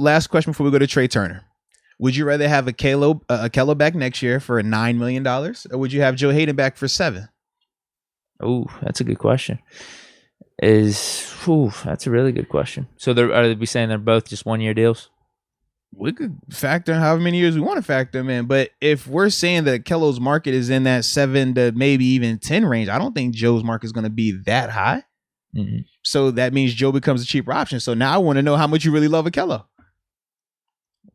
Last question before we go to Trey Turner. Would you rather have Ahkello back next year for $9 million, or would you have Joe Haden back for $7 million? Oh, that's a good question. That's a really good question. So are they saying they're both just 1-year deals? We could factor in however many years we want to factor them in. But if we're saying that Ahkello's market is in that 7 to maybe even 10 range, I don't think Joe's market is going to be that high. Mm-hmm. So that means Joe becomes a cheaper option. So now I want to know how much you really love Ahkello.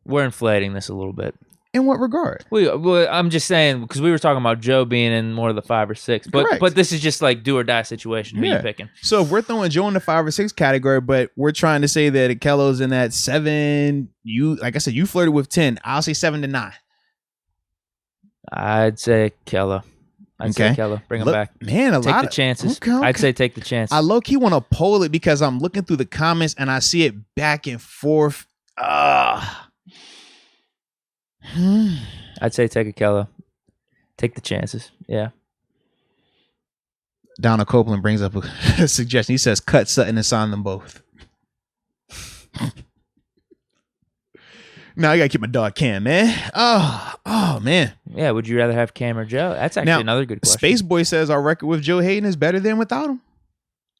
We're inflating this a little bit. In what regard? Well, I'm just saying, because we were talking about Joe being in more of the 5 or 6, but this is just like do or die situation. Who are you picking? So if we're throwing Joe in the 5 or 6 category, but we're trying to say that Ahkello's in that 7, like I said, you flirted with 10. I'll say 7 to 9. I'd say Ahkello. Say Ahkello. Bring him back. Man, take the chances. Okay. I'd say take the chance. I low-key want to poll it because I'm looking through the comments and I see it back and forth. I'd say take Ahkello. Take the chances. Yeah. Donald Copeland brings up a suggestion. He says cut Sutton and sign them both. Now I gotta keep my dog Cam, man. Oh man. Yeah, would you rather have Cam or Joe? That's actually another good question. Space Boy says our record with Joe Haden is better than without him.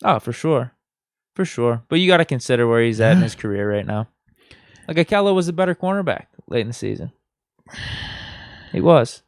Oh, for sure. For sure. But you got to consider where he's at in his career right now. Like Ahkello was a better cornerback late in the season. He was.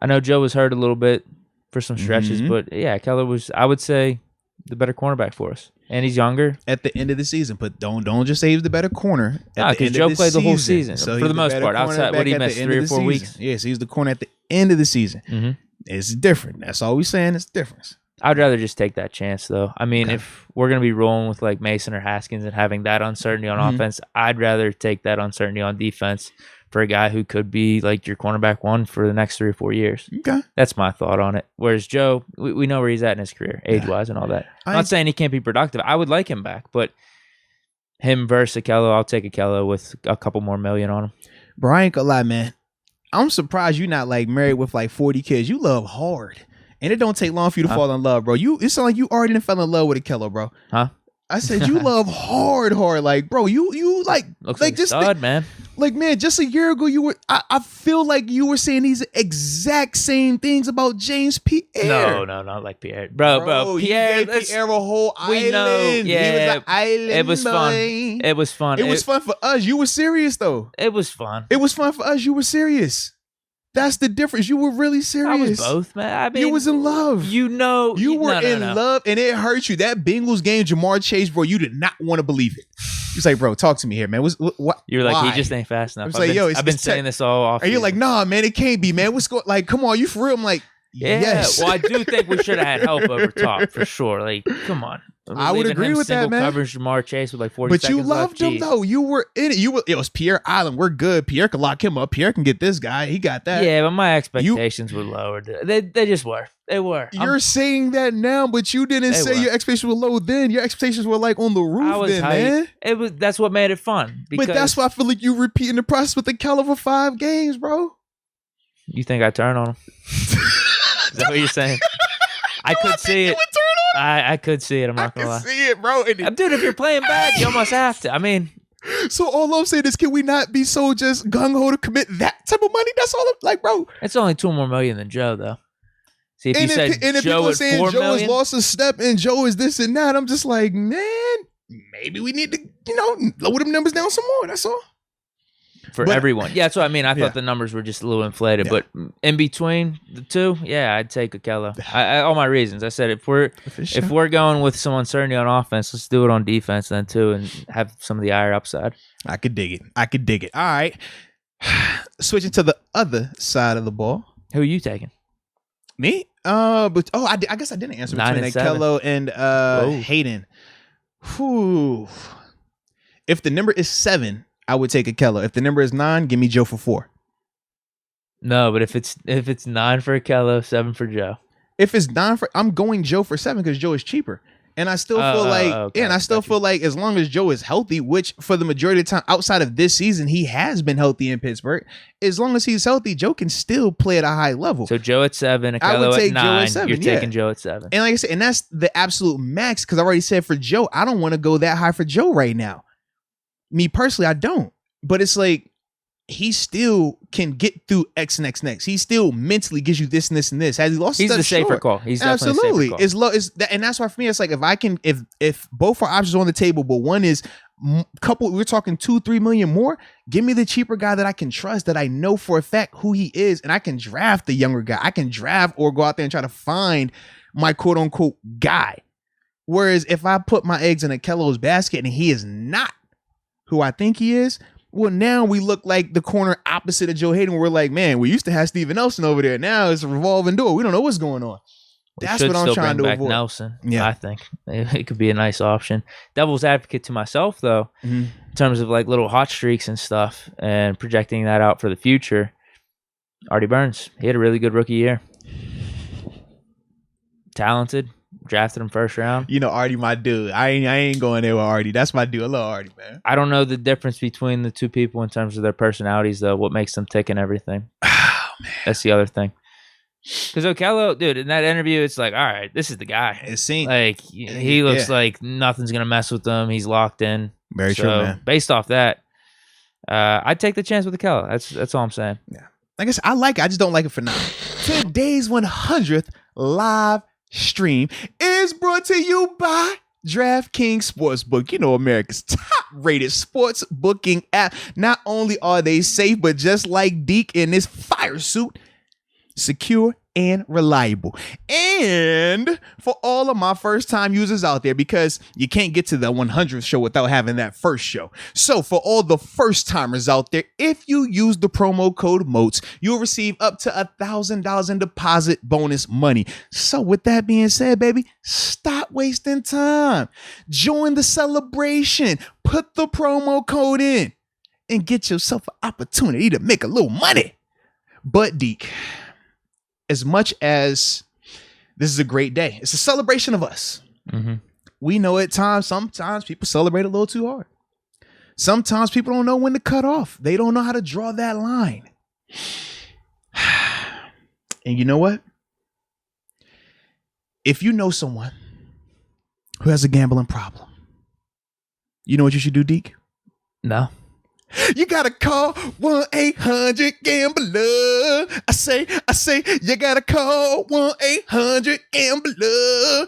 I know Joe was hurt a little bit for some stretches, but yeah, Ahkello was, I would say, the better cornerback for us. And he's younger. At the end of the season, but don't just say he was the better corner. Because Joe played the whole season so for the most part. Outside, what he missed 3 or 4 weeks. Yes, he's the corner at the end of the season. Mm-hmm. It's different. That's all we're saying. It's difference. I'd rather just take that chance, though. I mean, if we're going to be rolling with like Mason or Haskins and having that uncertainty on offense, I'd rather take that uncertainty on defense for a guy who could be like your cornerback 1 for the next 3 or 4 years. Okay. That's my thought on it. Whereas Joe, we know where he's at in his career, age-wise and all that. I'm not saying he can't be productive. I would like him back, but him versus Ahkello, I'll take Ahkello with a couple more million on him. Bro, I ain't gonna lie, man. I'm surprised you're not like married with like 40 kids. You love hard. And it don't take long for you to fall in love, bro. It sounds like you already done fell in love with Ahkello, bro. Huh? I said you love hard. Like, bro, you like looks like just stud, man. Like, man, just a year ago, I feel like you were saying these exact same things about James Pierre. No, not like Pierre. Bro, Pierre. You gave Pierre a whole island. We know, yeah. He was an island It was fun. It was fun for us. You were serious, though. It was fun. It was fun for us. You were serious. That's the difference. You were really serious. I was both, man. I mean, you was in love. You were in love, and it hurt you. That Bengals game, Jamar Chase, bro, you did not want to believe it. He's like, bro, talk to me here, man. What? You were like, why? He just ain't fast enough. I've been saying this all off. And you're like, nah, man, it can't be, man. What's going? Like, come on, you for real? I'm like, yeah. Yes. Well, I do think we should have had help over top for sure. Like, come on. I would agree with that, man. Coverage Jamar Chase with like 40 but seconds you loved him, though. You were in it. It was Pierre Island. We're good. Pierre can lock him up. Pierre can get this guy. He got that. Yeah, but my expectations were lower. They just were. They were. You're saying that now, but you didn't say your expectations were low then. Your expectations were like on the roof then, man. That's what made it fun. But that's why I feel like you repeating the process with the caliber 5 games, bro. You think I turn on him? Is that what you're saying? I could see it. I could see it. I'm not gonna lie. I can see it, bro. Dude, if you're playing bad, you almost have to. I mean, so all I'm saying is, can we not be so just gung ho to commit that type of money? That's all. Like, bro, it's only $2 more million than Joe, though. See, if if people are saying Joe has lost a step and Joe is this and that, I'm just like, man, maybe we need to, lower them numbers down some more. That's all. For everyone. Yeah, that's what I mean. I thought the numbers were just a little inflated, but in between the two, yeah, I'd take Ahkello. All my reasons. I said if we're going with some uncertainty on offense, let's do it on defense then too and have some of the higher upside. I could dig it. All right. Switching to the other side of the ball. Who are you taking? Me? I guess I didn't answer between Ahkello and Haden. Whew. If the number is 7, I would take Ahkello. If the number is 9, give me Joe for 4. No, but if it's 9 for Ahkello, 7 for Joe. If it's 9 I'm going Joe for 7 because Joe is cheaper. And I still feel like as long as Joe is healthy, which for the majority of the time outside of this season, he has been healthy in Pittsburgh. As long as he's healthy, Joe can still play at a high level. So Joe at 7, Ahkello at 9. You're taking Joe at 7. And like I said, and that's the absolute max because I already said for Joe, I don't want to go that high for Joe right now. Me personally, I don't. But it's like he still can get through X and X next. He still mentally gives you this and this and this. Has he lost? He's the safer call. He's absolutely it's low. And that's why for me, it's like if both our options are on the table, but one is we're talking 2-3 million more. Give me the cheaper guy that I can trust, that I know for a fact who he is, and I can draft the younger guy. I can draft or go out there and try to find my quote unquote guy. Whereas if I put my eggs in Ahkello's basket and he is not who I think he is, well, now we look like the corner opposite of Joe Haden, where we're like, man, we used to have Steven Nelson over there. Now it's a revolving door. We don't know what's going on. That's what I'm trying to avoid. Nelson, yeah, I think it could be a nice option. Devil's advocate to myself, though, in terms of like little hot streaks and stuff, and projecting that out for the future. Artie Burns, he had a really good rookie year. Talented. Drafted him first round. You know, Artie, my dude. I ain't going there with Artie. That's my dude. I love Artie, man. I don't know the difference between the two people in terms of their personalities, though. What makes them tick and everything. Oh, man. That's the other thing. Because Ahkello, dude, in that interview, it's like, all right, this is the guy. It seems like he looks like nothing's gonna mess with him. He's locked in. Very true, man. Based off that, I'd take the chance with Ahkello. That's all I'm saying. Yeah, like I said, I like it. I just don't like it for now. Today's 100th live stream is brought to you by DraftKings Sportsbook. You know, America's top-rated sports booking app. Not only are they safe, but just like Deke in this fire suit, secure and reliable. And for all of my first-time users out there, because you can't get to the 100th show without having that first show. So for all the first-timers out there, if you use the promo code MOATS, you'll receive up to $1,000 in deposit bonus money. So with that being said, baby, stop wasting time. Join the celebration. Put the promo code in and get yourself an opportunity to make a little money. But Deke, as much as this is a great day, it's a celebration of us. We know at times, sometimes people celebrate a little too hard. Sometimes people don't know when to cut off. They don't know how to draw that line. And you know what? If you know someone who has a gambling problem, you know what you should do, Deke? No. You gotta call 1-800-GAMBLER. I say, you gotta call 1-800-GAMBLER.